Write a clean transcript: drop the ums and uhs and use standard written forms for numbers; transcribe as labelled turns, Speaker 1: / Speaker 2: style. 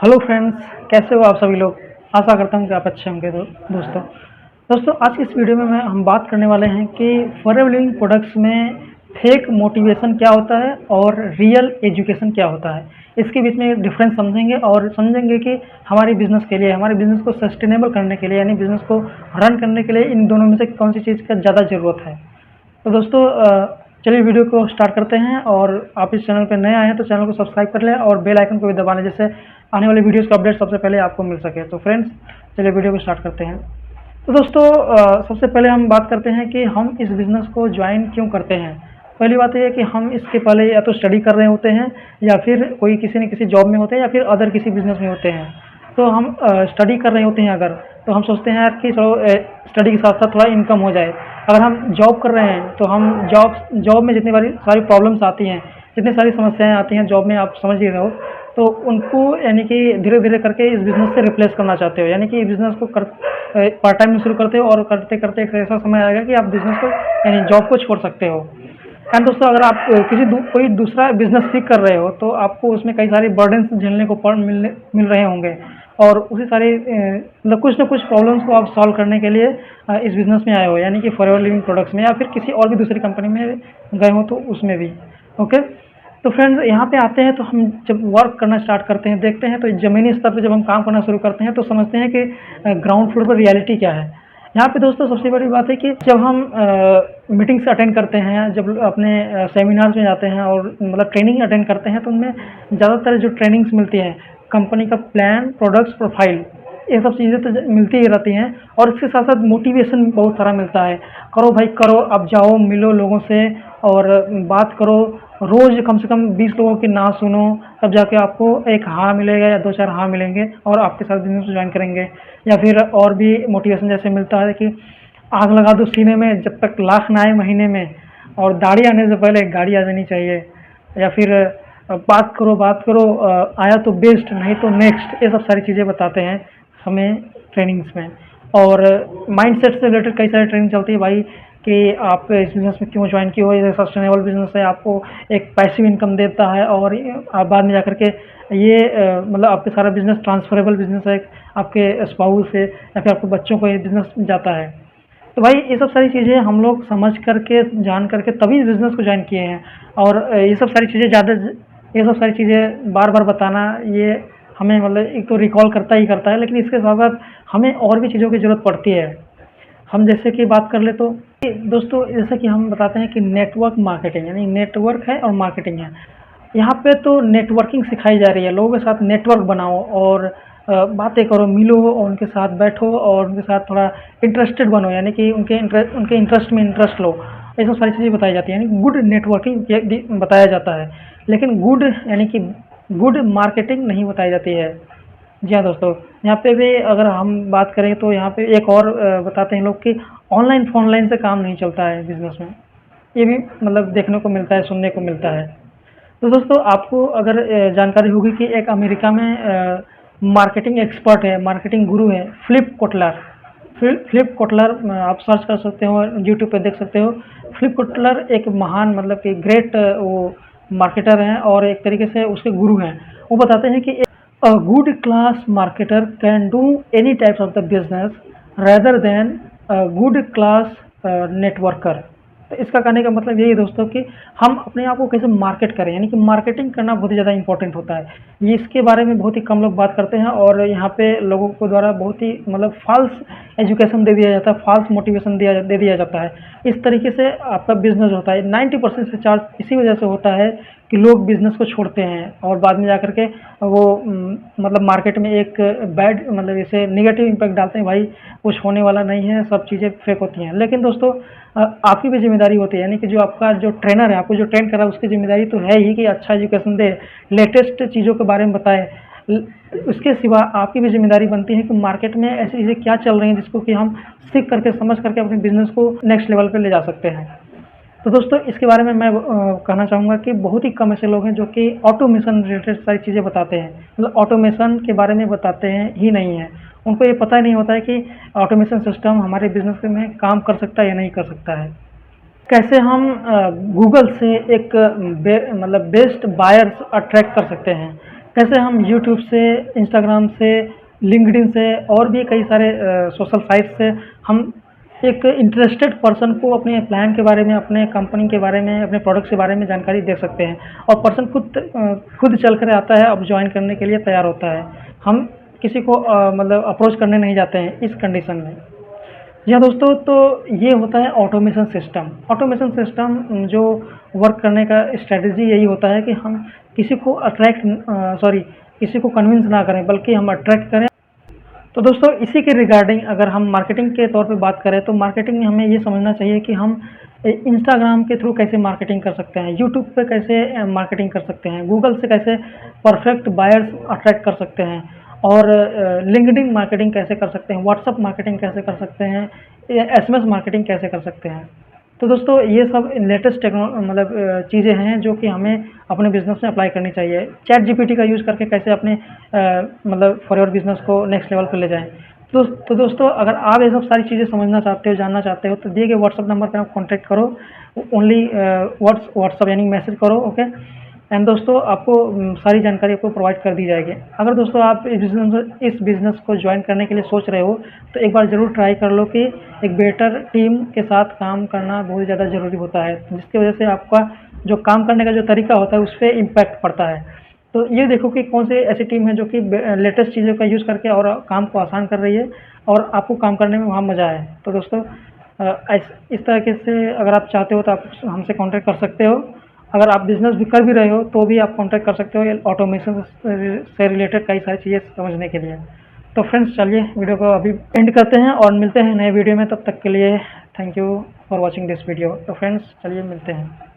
Speaker 1: Hello friends, कैसे हो आप सभी लोग। आशा करता हूँ कि आप अच्छे होंगे। दोस्तों आज की इस वीडियो में हम बात करने वाले हैं कि फॉरएवर लिविंग प्रोडक्ट्स में फेक मोटिवेशन क्या होता है और रियल एजुकेशन क्या होता है। इसके बीच में डिफरेंस समझेंगे और समझेंगे कि हमारी बिज़नेस के लिए, हमारे बिज़नेस को सस्टेनेबल करने के लिए, यानी बिज़नेस को रन करने के लिए इन दोनों में से कौन सी चीज़ का ज़्यादा ज़रूरत है। तो दोस्तों चलिए वीडियो को स्टार्ट करते हैं। और आप इस चैनल पर नए आए हैं तो चैनल को सब्सक्राइब कर लें और बेल आइकन को भी दबा लें, जिससे आने वाले वीडियोस का अपडेट सबसे पहले आपको मिल सके। तो फ्रेंड्स चलिए वीडियो को स्टार्ट करते हैं। तो दोस्तों सबसे पहले हम बात करते हैं कि हम इस बिज़नेस को ज्वाइन क्यों करते हैं। पहली बात यह है कि हम इसके पहले या तो स्टडी कर रहे होते हैं, या फिर कोई किसी न किसी जॉब में होते हैं, या फिर अदर किसी बिज़नेस में होते हैं। तो हम स्टडी कर रहे होते हैं अगर, तो हम सोचते हैं यार कि चलो स्टडी के साथ साथ थोड़ा इनकम हो जाए। अगर हम जॉब कर रहे हैं तो हम जॉब में जितनी सारी प्रॉब्लम्स आती हैं, जितनी सारी समस्याएं आती हैं जॉब में, आप समझ ही रहे हो, तो उनको यानी कि धीरे धीरे करके इस बिज़नेस से रिप्लेस करना चाहते हो। यानी कि बिज़नेस को पार्ट टाइम में शुरू करते हो और करते करते एक ऐसा समय आएगा कि आप बिज़नेस को यानी जॉब को छोड़ सकते हो। एंड दोस्तों अगर आप कोई दूसरा बिजनेस सीख कर रहे हो तो आपको उसमें कई सारे बर्डन्स झेलने को मिल रहे होंगे, और उसी सारे मतलब कुछ ना कुछ प्रॉब्लम्स को आप सॉल्व करने के लिए इस बिज़नेस में आए हो, यानी कि फॉरएवर लिविंग प्रोडक्ट्स में, या फिर किसी और भी दूसरी कंपनी में गए हो तो उसमें भी। ओके, तो फ्रेंड्स यहाँ पे आते हैं तो हम जब वर्क करना स्टार्ट करते हैं, देखते हैं तो ज़मीनी स्तर पे जब हम काम करना शुरू करते हैं तो समझते हैं कि ग्राउंड फ्लोर पर रियलिटी क्या है। यहाँ पे दोस्तों सबसे बड़ी बात है कि जब हम मीटिंग्स अटेंड करते हैं, जब अपने सेमिनार्स में जाते हैं और मतलब ट्रेनिंग अटेंड करते हैं, तो उनमें ज़्यादातर जो ट्रेनिंग्स मिलती हैं, कंपनी का प्लान, प्रोडक्ट्स, प्रोफाइल, ये सब चीज़ें तो मिलती ही रहती हैं। और इसके साथ साथ मोटिवेशन बहुत सारा मिलता है। करो भाई करो, अब जाओ मिलो लोगों से और बात करो, रोज़ कम से कम 20 लोगों की ना सुनो, तब जाके आपको एक हाँ मिलेगा या 2-4 हाँ मिलेंगे और आपके साथ बिजनेस ज्वाइन करेंगे। या फिर और भी मोटिवेशन जैसे मिलता है कि आग लगा दो सीने में, जब तक लाख ना आए महीने में, और दाढ़ी आने से पहले गाड़ी आ जानी चाहिए। या फिर बात करो, आया तो बेस्ट, नहीं तो नेक्स्ट, ये सब सारी चीज़ें बताते हैं हमें ट्रेनिंग्स में। और माइंडसेट से रिलेटेड कई सारी ट्रेनिंग चलती है भाई, कि आप इस बिज़नेस में क्यों ज्वाइन किए हो, ये सस्टेनेबल बिज़नेस है, आपको एक पैसिव इनकम देता है, और आप बाद में जाकर के ये मतलब आपके सारा बिज़नेस ट्रांसफरेबल बिज़नेस है, आपके स्पाउस से या फिर आपके बच्चों को ये बिज़नेस जाता है। तो भाई ये सब सारी चीज़ें हम लोग समझ करके, जान करके तभी बिज़नेस को ज्वाइन किए हैं। और ये सब सारी चीज़ें बार बार बताना, ये हमें मतलब एक तो रिकॉल करता ही करता है, लेकिन इसके साथ साथ हमें और भी चीज़ों की ज़रूरत पड़ती है। हम जैसे कि बात कर ले तो दोस्तों, जैसे कि हम बताते हैं कि नेटवर्क मार्केटिंग, यानी नेटवर्क है और मार्केटिंग है। यहाँ पे तो नेटवर्किंग सिखाई जा रही है, लोगों के साथ नेटवर्क बनाओ और बातें करो, मिलो और उनके साथ बैठो और उनके साथ थोड़ा इंटरेस्टेड बनो, यानी कि उनके इंटरेस्ट में इंटरेस्ट लो। ये सब सारी चीज़ें बताई जाती हैं, यानी गुड नेटवर्किंग बताया जाता है, लेकिन गुड यानी कि गुड मार्केटिंग नहीं बताई जाती है। जी हाँ दोस्तों, यहाँ पे भी अगर हम बात करें तो यहाँ पे एक और बताते हैं लोग कि ऑनलाइन फोनलाइन से काम नहीं चलता है बिज़नेस में। ये भी मतलब देखने को मिलता है, सुनने को मिलता है। तो दोस्तों आपको अगर जानकारी होगी कि एक अमेरिका में मार्केटिंग एक्सपर्ट है, मार्केटिंग गुरु है, फिलिप कोटलर। फिलिप कोटलर आप सर्च कर सकते हो, यूट्यूब पे देख सकते हो। फिलिप कोटलर एक महान मतलब कि ग्रेट वो मार्केटर हैं और एक तरीके से उसके गुरु हैं। वो बताते हैं कि a good class marketer can do any types of the business rather than a good class networker। तो इसका कहने का मतलब यही है दोस्तों कि हम अपने आप को कैसे मार्केट करें, यानी कि मार्केटिंग करना बहुत ही ज़्यादा इंपॉर्टेंट होता है। ये इसके बारे में बहुत ही कम लोग बात करते हैं, और यहाँ पे लोगों को द्वारा बहुत ही मतलब फॉल्स एजुकेशन दे दिया जाता है, फॉल्स मोटिवेशन दे दिया जाता है। इस तरीके से आपका बिजनेस होता है। 90% से चार्ज इसी वजह से होता है कि लोग बिज़नेस को छोड़ते हैं और बाद में जाकर के वो मतलब मार्केट में एक बैड मतलब इसे नेगेटिव इम्पैक्ट डालते हैं, भाई कुछ होने वाला नहीं है, सब चीज़ें फेक होती हैं। लेकिन दोस्तों आपकी भी जिम्मेदारी होती है, यानी कि जो आपका जो ट्रेनर है, आपको जो ट्रेन कर रहा है, उसकी जिम्मेदारी तो है ही कि अच्छा एजुकेशन दे, लेटेस्ट चीज़ों के बारे में बताए। उसके सिवा आपकी भी जिम्मेदारी बनती है कि मार्केट में ऐसी चीज़ें क्या चल रही हैं जिसको कि हम सीख करके, समझ करके अपने बिज़नेस को नेक्स्ट लेवल पर ले जा सकते हैं। तो दोस्तों इसके बारे में मैं कहना चाहूँगा कि बहुत ही कम ऐसे लोग हैं जो कि ऑटोमेशन रिलेटेड सारी चीज़ें बताते हैं, मतलब ऑटोमेशन के बारे में बताते हैं ही नहीं है। उनको ये पता ही नहीं होता है कि ऑटोमेशन सिस्टम हमारे बिजनेस में काम कर सकता है या नहीं कर सकता है। कैसे हम गूगल से एक मतलब बेस्ट बायर्स अट्रैक्ट कर सकते हैं, कैसे हम यूट्यूब से, इंस्टाग्राम से, लिंक्डइन से और भी कई सारे सोशल साइट से हम एक इंटरेस्टेड पर्सन को अपने प्लान के बारे में, अपने कंपनी के बारे में, अपने प्रोडक्ट के बारे में जानकारी दे सकते हैं और पर्सन खुद चल कर आता है, अब ज्वाइन करने के लिए तैयार होता है। हम किसी को मतलब अप्रोच करने नहीं जाते हैं इस कंडीशन में। जी हाँ दोस्तों, तो ये होता है ऑटोमेशन सिस्टम। ऑटोमेशन सिस्टम जो वर्क करने का स्ट्रेटजी यही होता है कि हम किसी को किसी को कन्विंस ना करें, बल्कि हम अट्रैक्ट करें। तो दोस्तों, इसी के रिगार्डिंग अगर हम मार्केटिंग के तौर पे बात करें, तो मार्केटिंग में हमें ये समझना चाहिए कि हम इंस्टाग्राम के थ्रू कैसे मार्केटिंग कर सकते हैं, यूट्यूब पे कैसे मार्केटिंग कर सकते हैं, गूगल से कैसे परफेक्ट बायर्स अट्रैक्ट कर सकते हैं और लिंक्डइन मार्केटिंग कैसे कर सकते हैं, व्हाट्सअप मार्केटिंग कैसे कर सकते हैं, एसएमएस मार्केटिंग कैसे कर सकते हैं। तो दोस्तों, ये सब लेटेस्ट मतलब चीज़ें हैं जो कि हमें अपने बिज़नेस में अप्लाई करनी चाहिए। चैट जीपीटी का यूज़ करके कैसे अपने मतलब फॉर योर बिज़नेस को नेक्स्ट लेवल पर ले जाएँ। तो दोस्तों, अगर आप ये सब सारी चीज़ें समझना चाहते हो, जानना चाहते हो, तो दिए गए व्हाट्सएप नंबर पे आप कॉन्टैक्ट करो। ओनली व्हाट्सएप यानी मैसेज करो, ओके। एंड दोस्तों, आपको सारी जानकारी आपको प्रोवाइड कर दी जाएगी। अगर दोस्तों आप इस बिज़नेस को ज्वाइन करने के लिए सोच रहे हो, तो एक बार ज़रूर ट्राई कर लो कि एक बेटर टीम के साथ काम करना बहुत ज़्यादा ज़रूरी होता है, जिसकी वजह से आपका जो काम करने का जो तरीका होता है, उस पर इम्पैक्ट पड़ता है। तो ये देखो कि कौन सी ऐसी टीम है जो कि लेटेस्ट चीज़ों का यूज़ करके और काम को आसान कर रही है और आपको काम करने में वहाँ मज़ा आए। तो दोस्तों, इस तरीके से अगर आप चाहते हो तो आप हमसे कॉन्टैक्ट कर सकते हो। अगर आप बिज़नेस भी कर भी रहे हो तो भी आप कॉन्टैक्ट कर सकते हो ये ऑटोमेशन से रिलेटेड कई सारी चीज़ें समझने के लिए। तो फ्रेंड्स, चलिए वीडियो को अभी एंड करते हैं और मिलते हैं नए वीडियो में। तब तक के लिए thank you for watching this video. तो फ्रेंड्स, चलिए मिलते हैं।